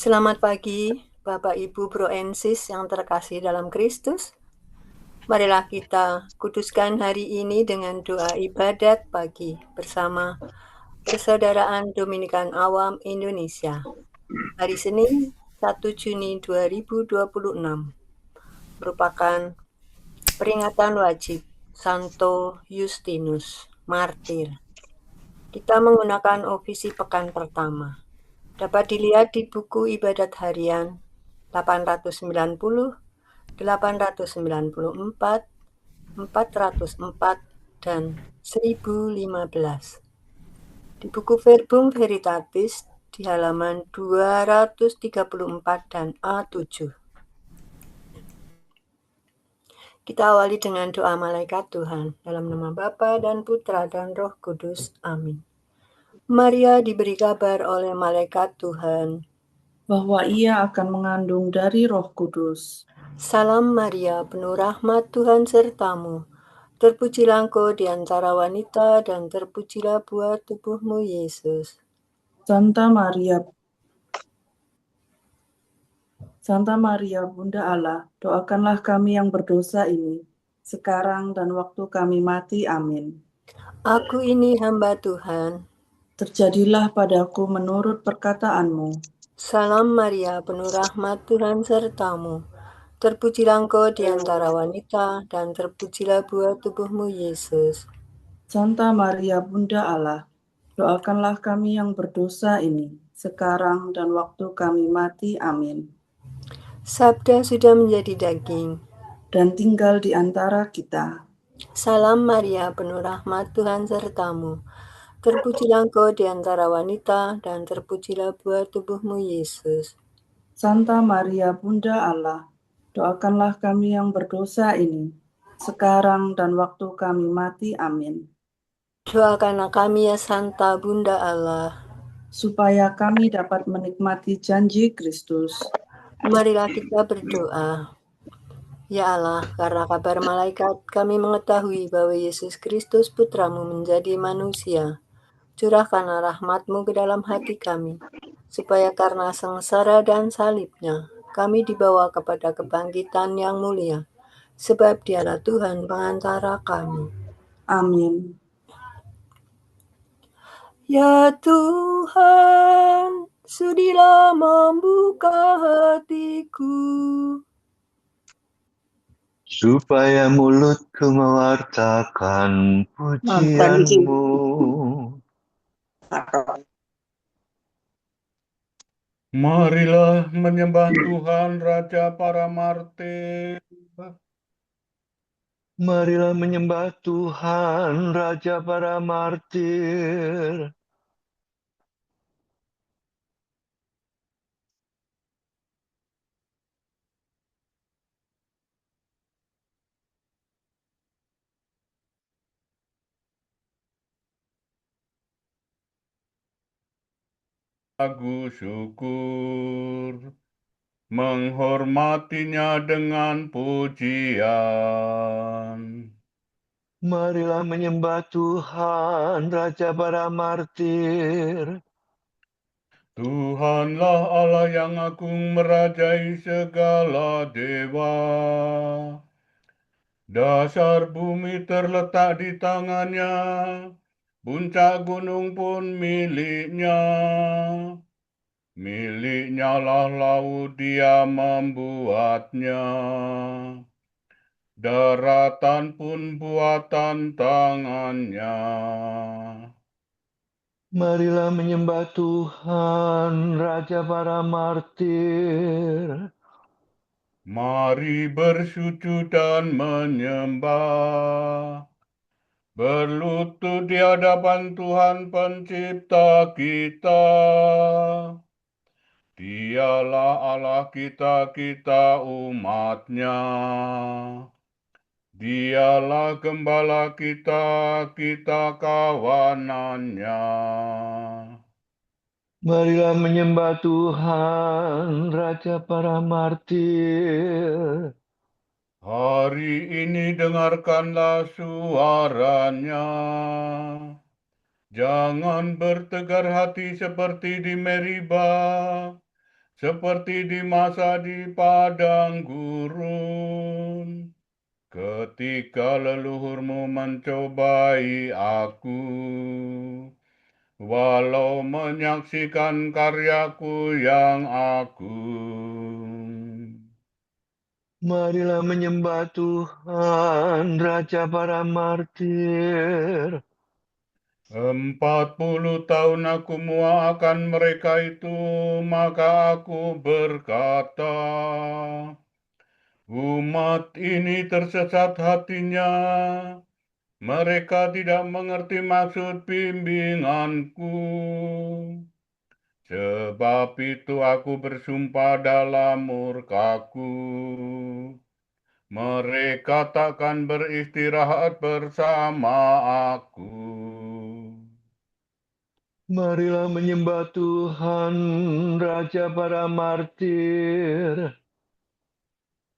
Selamat pagi, Bapak Ibu Broensis yang terkasih dalam Kristus. Marilah kita kuduskan hari ini dengan doa ibadat pagi bersama Persaudaraan Dominikan Awam Indonesia. Hari Senin, 1 Juni 2026 merupakan peringatan wajib Santo Justinus, martir. Kita menggunakan ofisi pekan pertama. Dapat dilihat di buku ibadat harian 890, 894, 404, dan 1015. Di buku Verbum Veritatis di halaman 234 dan A7. Kita awali dengan doa malaikat Tuhan, dalam nama Bapa dan Putra dan Roh Kudus. Amin. Maria diberi kabar oleh malaikat Tuhan bahwa ia akan mengandung dari Roh Kudus. Salam Maria, penuh rahmat Tuhan sertamu. Terpujilah engkau di antara wanita dan terpujilah buah tubuhmu Yesus. Santa Maria, Bunda Allah, doakanlah kami yang berdosa ini, sekarang dan waktu kami mati. Amin. Aku ini hamba Tuhan. Terjadilah padaku menurut perkataanmu. Salam Maria, penuh rahmat Tuhan sertamu. Terpujilah engkau di antara wanita dan terpujilah buah tubuhmu Yesus. Santa Maria, Bunda Allah, doakanlah kami yang berdosa ini, sekarang dan waktu kami mati. Amin. Sabda sudah menjadi daging dan tinggal di antara kita. Salam Maria, penuh rahmat Tuhan sertamu. Terpujilah engkau di antara wanita dan terpujilah buah tubuhmu Yesus. Santa Maria, Bunda Allah, doakanlah kami yang berdosa ini, sekarang dan waktu kami mati. Amin. Doakanlah kami ya Santa Bunda Allah, supaya kami dapat menikmati janji Kristus. Marilah kita berdoa. Ya Allah, karena kabar malaikat kami mengetahui bahwa Yesus Kristus Putramu menjadi manusia. Curahkanlah rahmat-Mu ke dalam hati kami, supaya karena sengsara dan salibnya, kami dibawa kepada kebangkitan yang mulia, sebab Dialah Tuhan pengantara kami. Amin. Ya Tuhan, sudilah membuka hatiku, supaya mulutku mewartakan pujian-Mu. Marilah menyembah Tuhan Raja para martir. Marilah menyembah Tuhan Raja para martir. Lagu syukur, menghormatinya dengan pujian. Marilah menyembah Tuhan Raja para martir. Tuhanlah Allah yang agung merajai segala dewa. Dasar bumi terletak di tangannya, puncak gunung pun miliknya. Miliknya lah laut, Dia membuatnya. Daratan pun buatan tangannya. Marilah menyembah Tuhan Raja para martir. Mari bersujud dan menyembah. Berlutut di hadapan Tuhan Pencipta kita. Dialah Allah kita, kita umat-Nya. Dialah gembala kita, kita kawanan-Nya. Marilah menyembah Tuhan Raja para martir. Hari ini dengarkanlah suaranya. Jangan bertegar hati seperti di Meribah, seperti di masa di padang gurun, ketika leluhurmu mencobai aku, walau menyaksikan karyaku yang agung. Marilah menyembah Tuhan, Raja para martir. 40 tahun aku muakan mereka itu, maka aku berkata, umat ini tersesat hatinya, mereka tidak mengerti maksud bimbinganku. Sebab itu aku bersumpah dalam murkaku, mereka takkan beristirahat bersama aku. Marilah menyembah Tuhan, Raja para martir.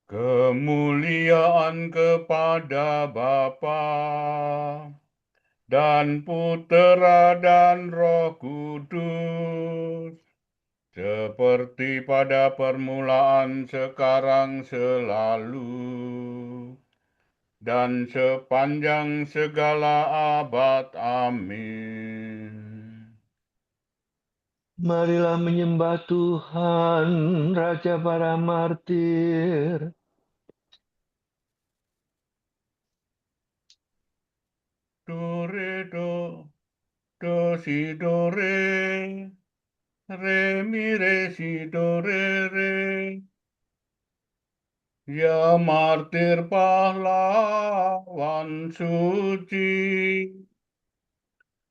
Kemuliaan kepada Bapa dan Putera dan Roh Kudus, seperti pada permulaan, sekarang, selalu, dan sepanjang segala abad. Amin. Marilah menyembah Tuhan, Raja para martir. Do, re, do, si, do, re, mi, re, si, do, re. Ya martir pahlawan suci,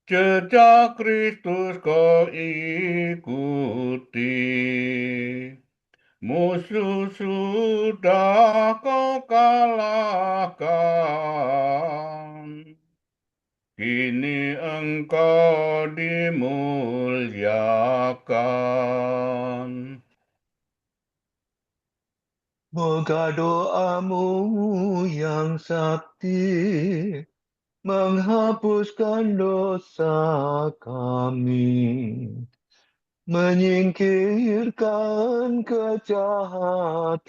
jejak Kristus kau ikuti. Musuh sudah kau kalahkan, kini engkau dimuliakan. Moga doamu yang sakti menghapuskan dosa kami, menyingkirkan kejahatan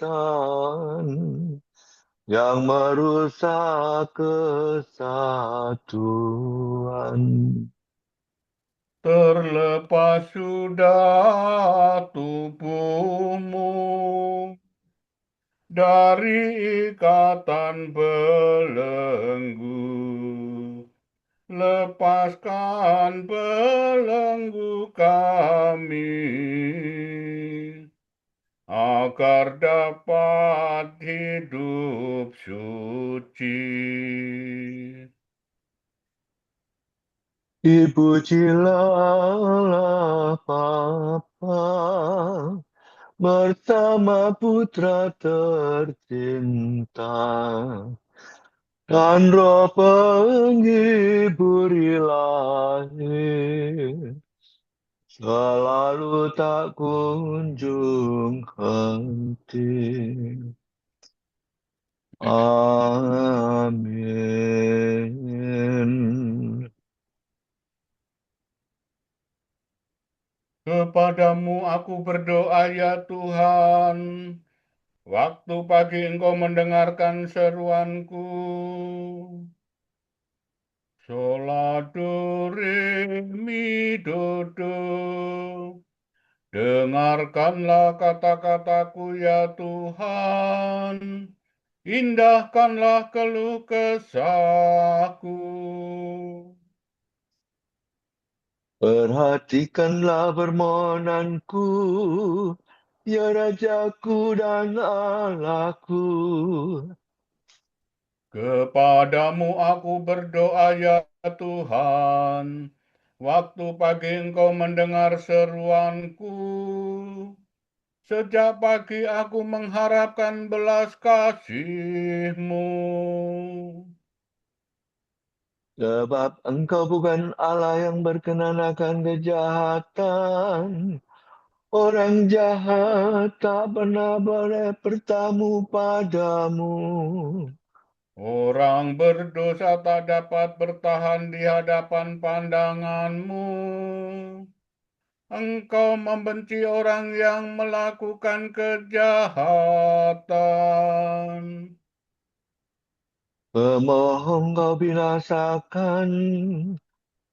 yang merusak kesatuan. Terlepas sudah tubuhmu dari ikatan belenggu, lepaskan belenggu kami, agar dapat hidup suci. Dipujilah Bapa bersama Putra tercinta dan Roh penghibur ilahi, selalu tak kunjung henti. Amin. Kepadamu aku berdoa ya Tuhan, waktu pagi Engkau mendengarkan seruanku. Sola, do, re, mi, do, do. Dengarkanlah kata-kataku ya Tuhan, indahkanlah keluh kesahku. Perhatikanlah permohonanku, ya Rajaku dan Allahku. Kepadamu aku berdoa ya Tuhan, waktu pagi Engkau mendengar seruanku. Sejak pagi aku mengharapkan belas kasih-Mu. Sebab Engkau bukan Allah yang berkenan akan kejahatan. Orang jahat tak pernah boleh bertamu padamu. Orang berdosa tak dapat bertahan di hadapan pandangan-Mu. Engkau membenci orang yang melakukan kejahatan. Pemohong kau binasakan,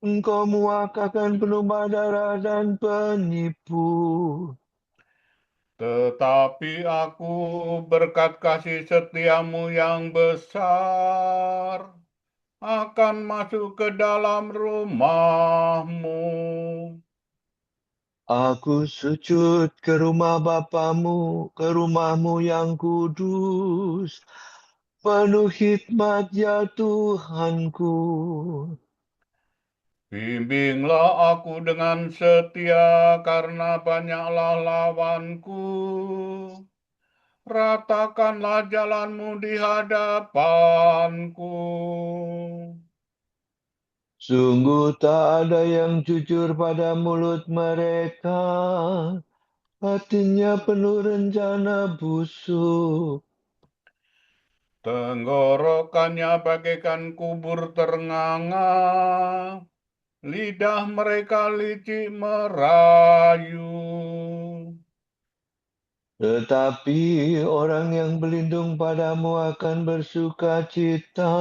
engkau muakakan penumpah darah dan penipu. Tetapi aku berkat kasih setiamu yang besar akan masuk ke dalam rumahmu. Aku sujud ke rumah Bapamu, ke rumahmu yang kudus. Penuh hikmat ya Tuhanku. Bimbinglah aku dengan setia karena banyaklah lawanku. Ratakanlah jalanmu di hadapanku. Sungguh tak ada yang jujur pada mulut mereka. Hatinya penuh rencana busuk. Tenggorokannya bagaikan kubur ternganga. Lidah mereka licik merayu. Tetapi orang yang berlindung padamu akan bersuka cita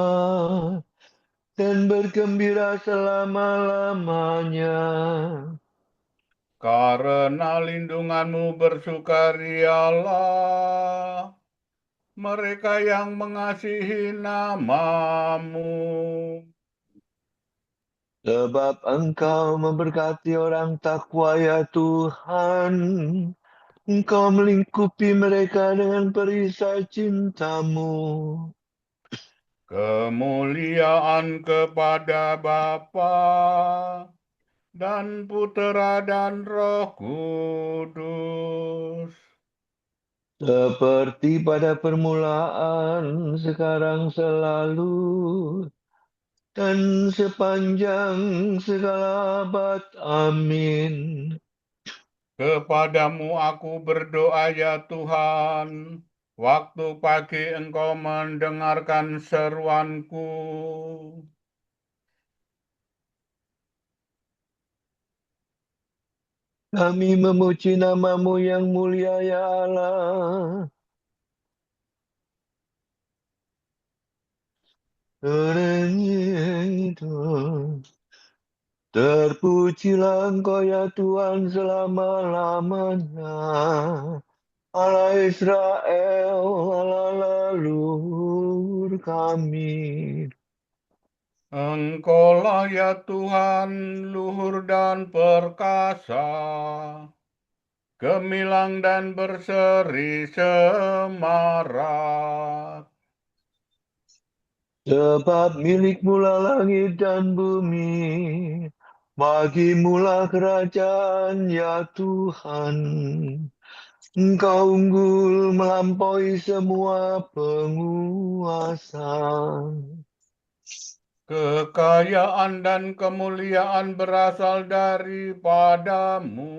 dan bergembira selama-lamanya. Karena lindunganmu bersukarialah mereka yang mengasihi namamu. Sebab engkau memberkati orang takwa ya Tuhan. Engkau melingkupi mereka dengan perisai cintamu. Kemuliaan kepada Bapa dan Putera dan Roh Kudus. Seperti pada permulaan, sekarang selalu, dan sepanjang segala abad. Amin. Kepadamu aku berdoa ya Tuhan, waktu pagi Engkau mendengarkan seruanku. Kami memuji namamu yang mulia ya Allah. Terpujilah Engkau ya Tuhan selama-lamanya. Allah Israel, Allah leluhur kami. Engkaulah ya Tuhan, luhur dan perkasa, gemilang dan berseri semarak. Sebab milik-Mu langit dan bumi, bagi-Mu kerajaan ya Tuhan. Engkau unggul melampaui semua penguasa. Kekayaan dan kemuliaan berasal daripadamu,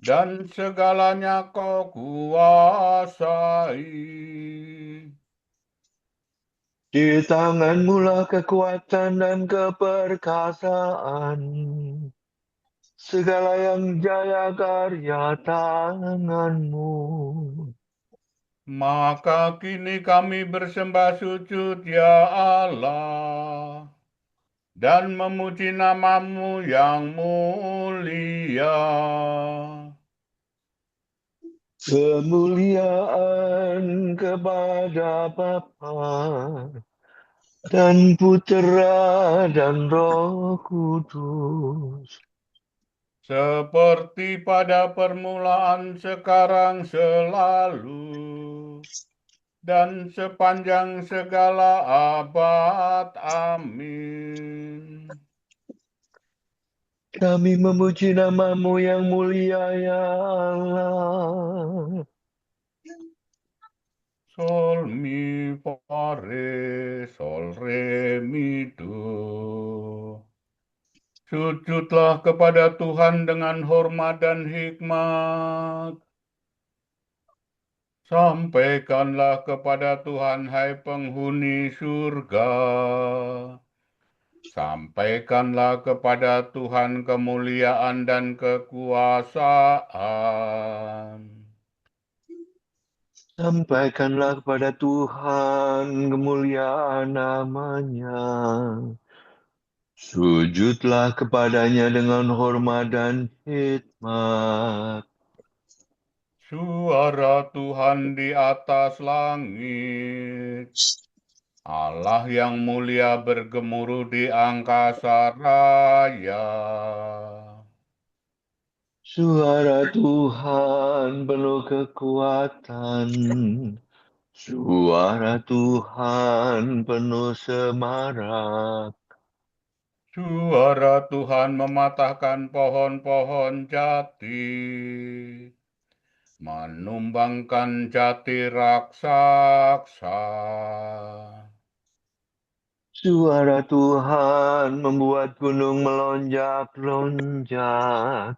dan segalanya Kau kuasai. Di tangan-Mu kekuatan dan keperkasaan. Segala yang jaya karya tangan-Mu. Maka kini kami bersembah sujud ya Allah, dan memuji namamu yang mulia. Kemuliaan kepada Bapa dan Putera dan Roh Kudus. Seperti pada permulaan, sekarang, selalu, dan sepanjang segala abad. Amin. Kami memuji namamu yang mulia ya Allah. Sol, mi, fa, re, sol, re, mi, do. Sujudlah kepada Tuhan dengan hormat dan hikmat. Sampaikanlah kepada Tuhan, hai penghuni surga. Sampaikanlah kepada Tuhan kemuliaan dan kekuasaan. Sampaikanlah kepada Tuhan kemuliaan namanya. Sujudlah kepadanya dengan hormat dan hikmat. Suara Tuhan di atas langit. Allah yang mulia bergemuruh di angkasa raya. Suara Tuhan penuh kekuatan. Suara Tuhan penuh semarak. Suara Tuhan mematahkan pohon-pohon jati, menumbangkan jati raksasa. Suara Tuhan membuat gunung melonjak-lonjak,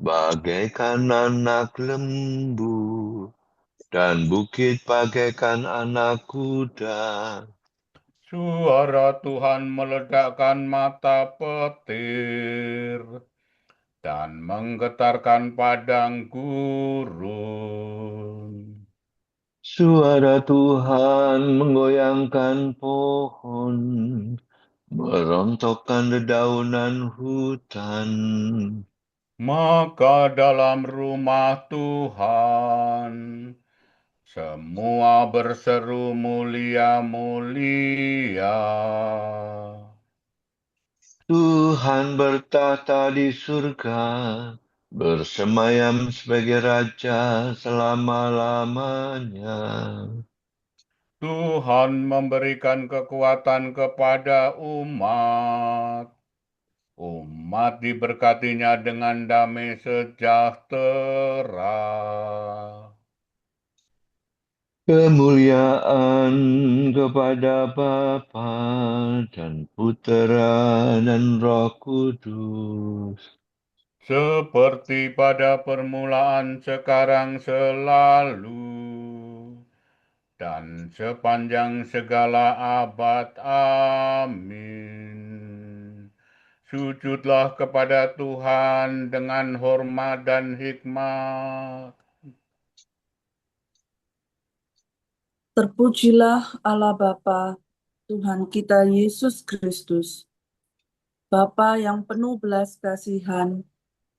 bagaikan anak lembu, dan bukit bagaikan anak kuda. Suara Tuhan meledakkan mata petir dan menggetarkan padang gurun. Suara Tuhan menggoyangkan pohon, merontokkan dedaunan hutan. Maka dalam rumah Tuhan semua berseru mulia-mulia. Tuhan bertahta di surga, bersemayam sebagai Raja selama-lamanya. Tuhan memberikan kekuatan kepada umat. Umat diberkatinya dengan damai sejahtera. Kemuliaan kepada Bapa dan Putera dan Roh Kudus. Seperti pada permulaan, sekarang, selalu, dan sepanjang segala abad. Amin. Sujudlah kepada Tuhan dengan hormat dan hikmat. Terpujilah Allah Bapa, Tuhan kita Yesus Kristus, Bapa yang penuh belas kasihan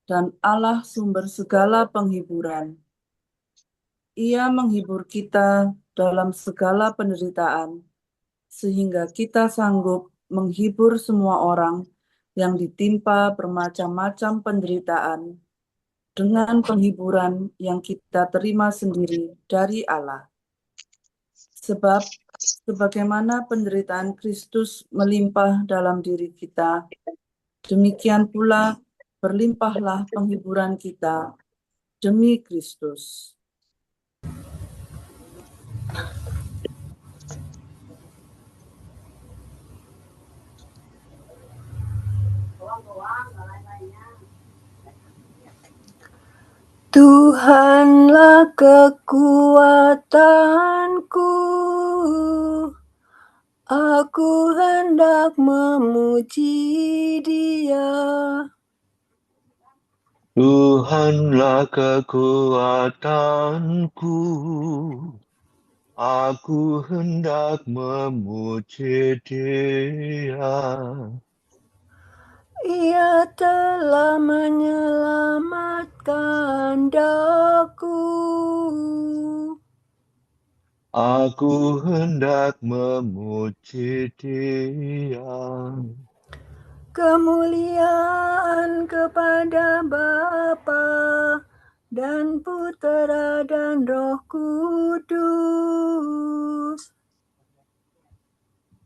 dan Allah sumber segala penghiburan. Ia menghibur kita dalam segala penderitaan, sehingga kita sanggup menghibur semua orang yang ditimpa bermacam-macam penderitaan dengan penghiburan yang kita terima sendiri dari Allah. Sebab sebagaimana penderitaan Kristus melimpah dalam diri kita, demikian pula berlimpahlah penghiburan kita demi Kristus. Tuhanlah kekuatanku, aku hendak memuji Dia. Tuhanlah kekuatanku, aku hendak memuji Dia. Ia telah menyelamatkan daku. Aku hendak memuji Dia. Kemuliaan kepada Bapa dan Putera dan Roh Kudus.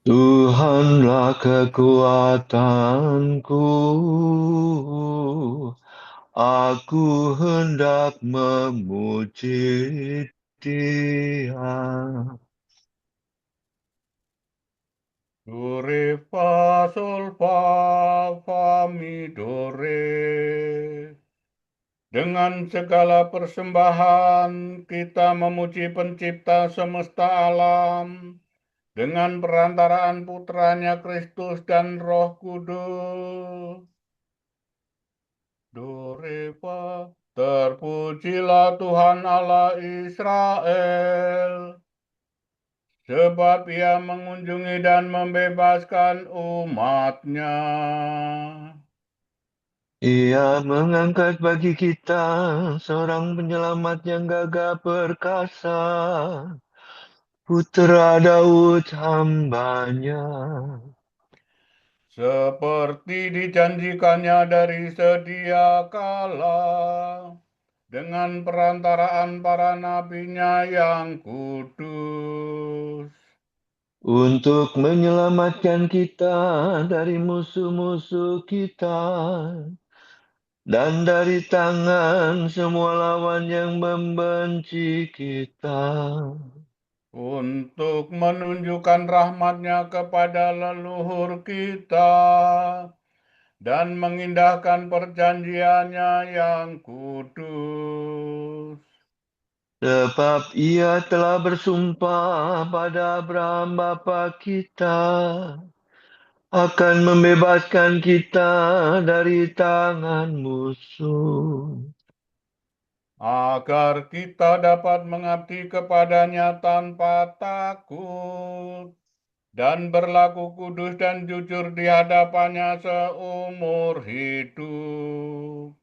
Tuhanlah kekuatanku, aku hendak memuji Dia. Do, re, fa, sol, fa, mi, do, re. Dengan segala persembahan kita memuji pencipta semesta alam dengan perantaraan putranya Kristus dan Roh Kudus. Dorepa, terpujilah Tuhan Allah Israel, sebab Ia mengunjungi dan membebaskan umat-Nya. Ia mengangkat bagi kita seorang penyelamat yang gagah perkasa, Putra Daud hamba-Nya. Seperti dijanjikannya dari sedia kala, dengan perantaraan para nabi-Nya yang kudus, Untuk menyelamatkan kita dari musuh-musuh kita dan dari tangan semua lawan yang membenci kita, untuk menunjukkan rahmat-Nya kepada leluhur kita dan mengindahkan perjanjian-Nya yang kudus. sebab Ia telah bersumpah pada Abraham bapa kita akan membebaskan kita dari tangan musuh, agar kita dapat mengabdi kepada-Nya tanpa takut dan berlaku kudus dan jujur di hadapan-Nya seumur hidup.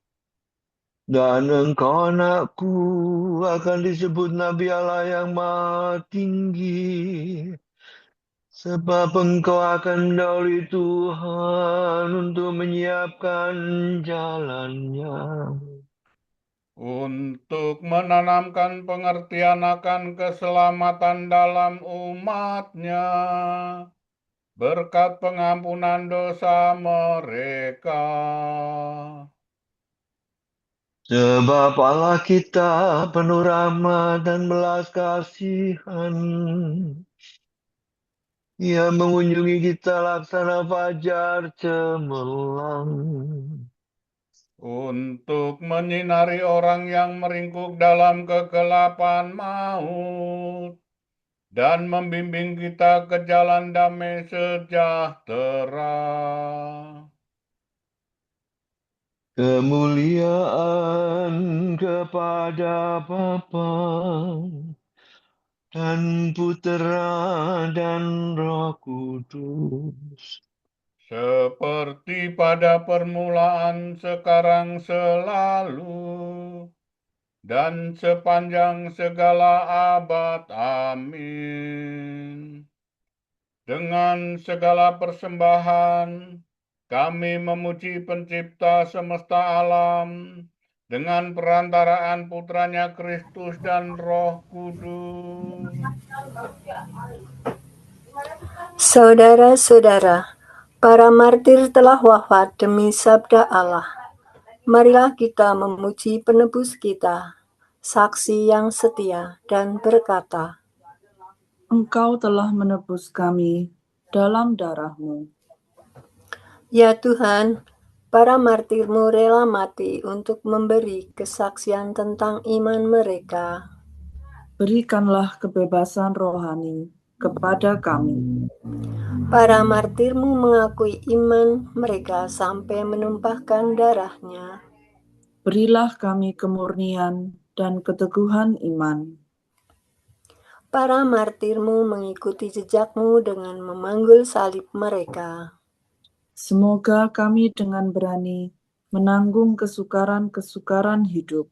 dan engkau anakku akan disebut Nabi Allah yang Maha Tinggi, sebab engkau akan mendahului Tuhan untuk menyiapkan jalannya, Untuk menanamkan pengertian akan keselamatan dalam umat-Nya, berkat pengampunan dosa mereka. sebab Allah kita penuh rahmat dan belas kasihan. Ia mengunjungi kita laksana fajar cemerlang, Untuk menyinari orang yang meringkuk dalam kegelapan maut, dan membimbing kita ke jalan damai sejahtera. kemuliaan kepada Bapa dan Putera dan Roh Kudus, Seperti pada permulaan, sekarang, selalu, dan sepanjang segala abad. Amin. Dengan segala persembahan, kami memuji Pencipta semesta alam, dengan perantaraan Putranya Kristus dan Roh Kudus. Saudara-saudara, para martir telah wafat demi sabda Allah. Marilah kita memuji penebus kita, saksi yang setia, dan berkata, Engkau telah menebus kami dalam darah-Mu. Ya Tuhan, para martir-Mu rela mati untuk memberi kesaksian tentang iman mereka. Berikanlah kebebasan rohani kepada kami. Para martir-Mu mengakui iman mereka sampai menumpahkan darahnya. Berilah kami kemurnian dan keteguhan iman. Para martir-Mu mengikuti jejak-Mu dengan memanggul salib mereka. Semoga kami dengan berani menanggung kesukaran-kesukaran hidup.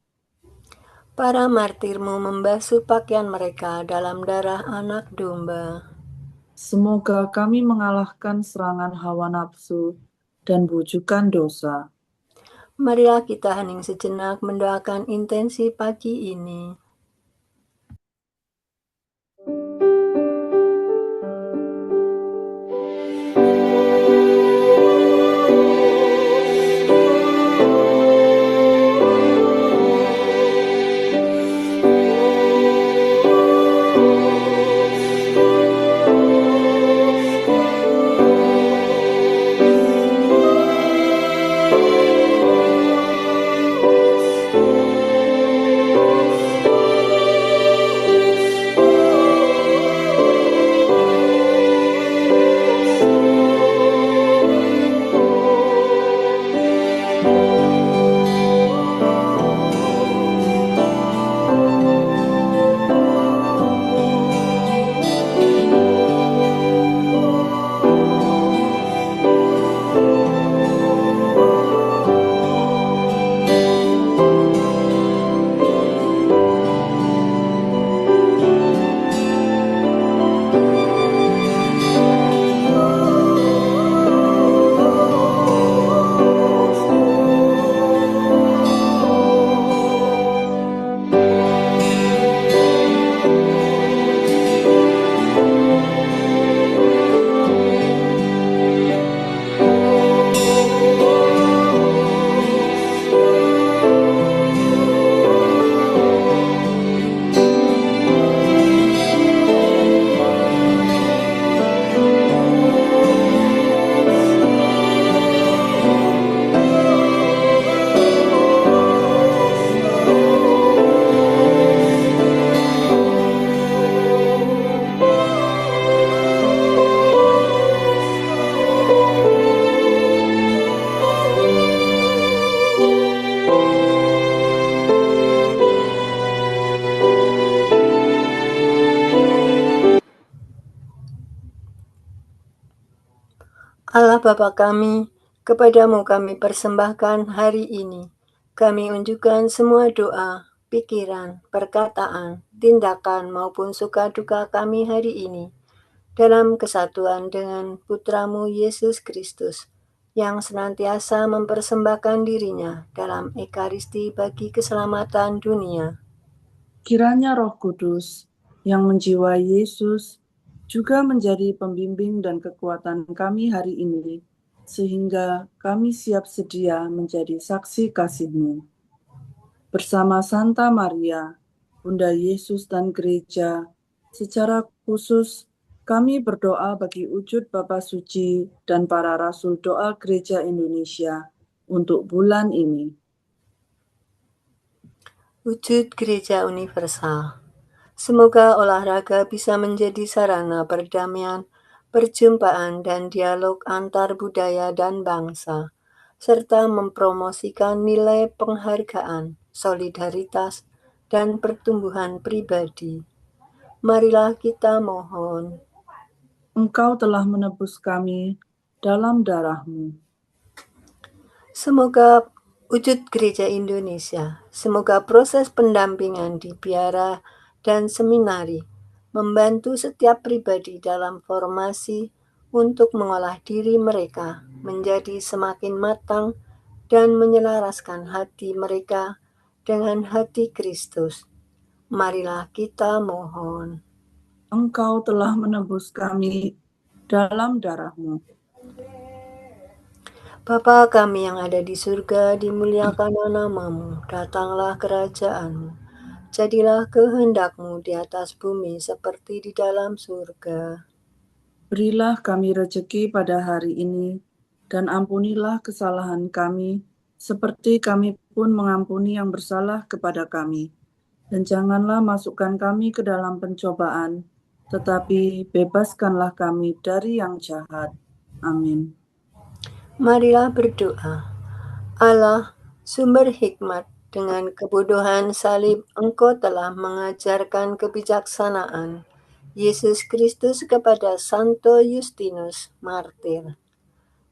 Para martir-Mu membasuh pakaian mereka dalam darah anak domba. Semoga kami mengalahkan serangan hawa nafsu dan bujukan dosa. Marilah kita hening sejenak mendoakan intensi pagi ini. Bapa kami, kepadamu kami persembahkan hari ini. Kami unjukkan semua doa, pikiran, perkataan, tindakan maupun suka duka kami hari ini dalam kesatuan dengan Putramu Yesus Kristus, yang senantiasa mempersembahkan dirinya dalam Ekaristi bagi keselamatan dunia. Kiranya Roh Kudus yang menjiwai Yesus juga menjadi pembimbing dan kekuatan kami hari ini, sehingga kami siap sedia menjadi saksi kasih-Mu. Bersama Santa Maria, Bunda Yesus dan Gereja, secara khusus kami berdoa bagi wujud Bapa Suci dan para Rasul Doa Gereja Indonesia untuk bulan ini. Wujud Gereja Universal. Semoga olahraga bisa menjadi sarana perdamaian, perjumpaan, dan dialog antar budaya dan bangsa, serta mempromosikan nilai penghargaan, solidaritas, dan pertumbuhan pribadi. Marilah kita mohon. Engkau telah menebus kami dalam darah-Mu. Semoga wujud Gereja Indonesia, semoga proses pendampingan di biara dan seminari membantu setiap pribadi dalam formasi untuk mengolah diri mereka menjadi semakin matang dan menyelaraskan hati mereka dengan hati Kristus. Marilah kita mohon. Engkau telah menebus kami dalam darah-Mu. Bapa kami yang ada di surga, dimuliakanlah namamu, datanglah kerajaan-Mu. Jadilah kehendak-Mu di atas bumi seperti di dalam surga. Berilah kami rejeki pada hari ini, dan ampunilah kesalahan kami, seperti kami pun mengampuni yang bersalah kepada kami. Dan janganlah masukkan kami ke dalam pencobaan, tetapi bebaskanlah kami dari yang jahat. Amin. Marilah berdoa. Allah, sumber hikmat, dengan kebodohan salib Engkau telah mengajarkan kebijaksanaan Yesus Kristus kepada Santo Justinus, martir.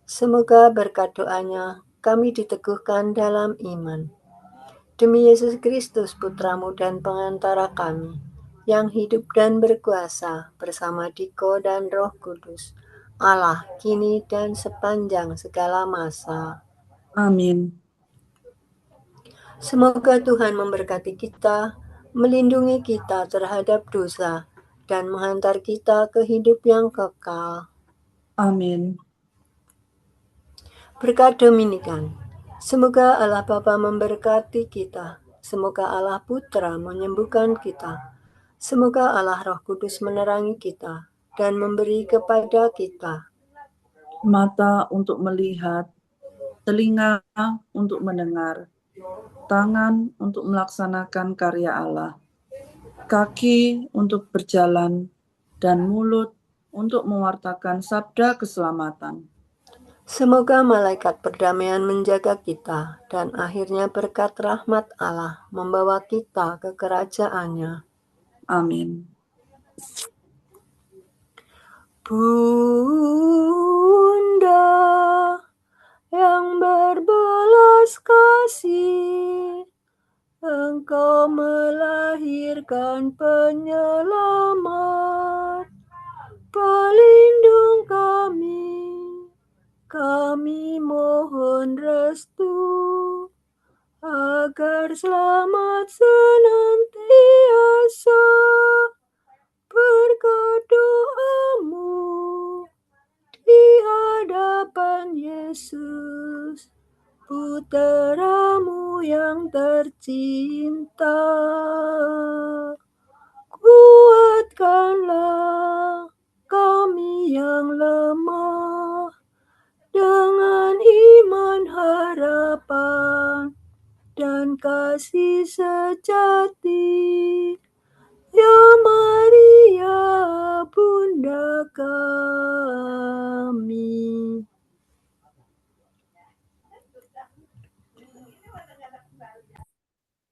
Semoga berkat doanya kami diteguhkan dalam iman. Demi Yesus Kristus, Putramu dan pengantara kami, yang hidup dan berkuasa bersama Diko dan Roh Kudus, Allah kini dan sepanjang segala masa. Amin. Semoga Tuhan memberkati kita, melindungi kita terhadap dosa, dan menghantar kita ke hidup yang kekal. Amin. Berkat Dominikan. Semoga Allah Bapa memberkati kita. Semoga Allah Putra menyembuhkan kita. Semoga Allah Roh Kudus menerangi kita dan memberi kepada kita Mata untuk melihat, telinga untuk mendengar, tangan untuk melaksanakan karya Allah, kaki untuk berjalan, dan mulut untuk mewartakan sabda keselamatan. Semoga malaikat perdamaian menjaga kita, dan akhirnya berkat rahmat Allah membawa kita ke kerajaan-Nya. Amin. Bunda yang berbelas kasih, Engkau melahirkan penyelamat, pelindung kami mohon restu, agar selamat senantiasa berkat doamu di hadapan Yesus, Putramu yang tercinta. Kuatkanlah kami yang lemah dengan iman, harapan, dan kasih sejati. Ya Maria, Bunda kami.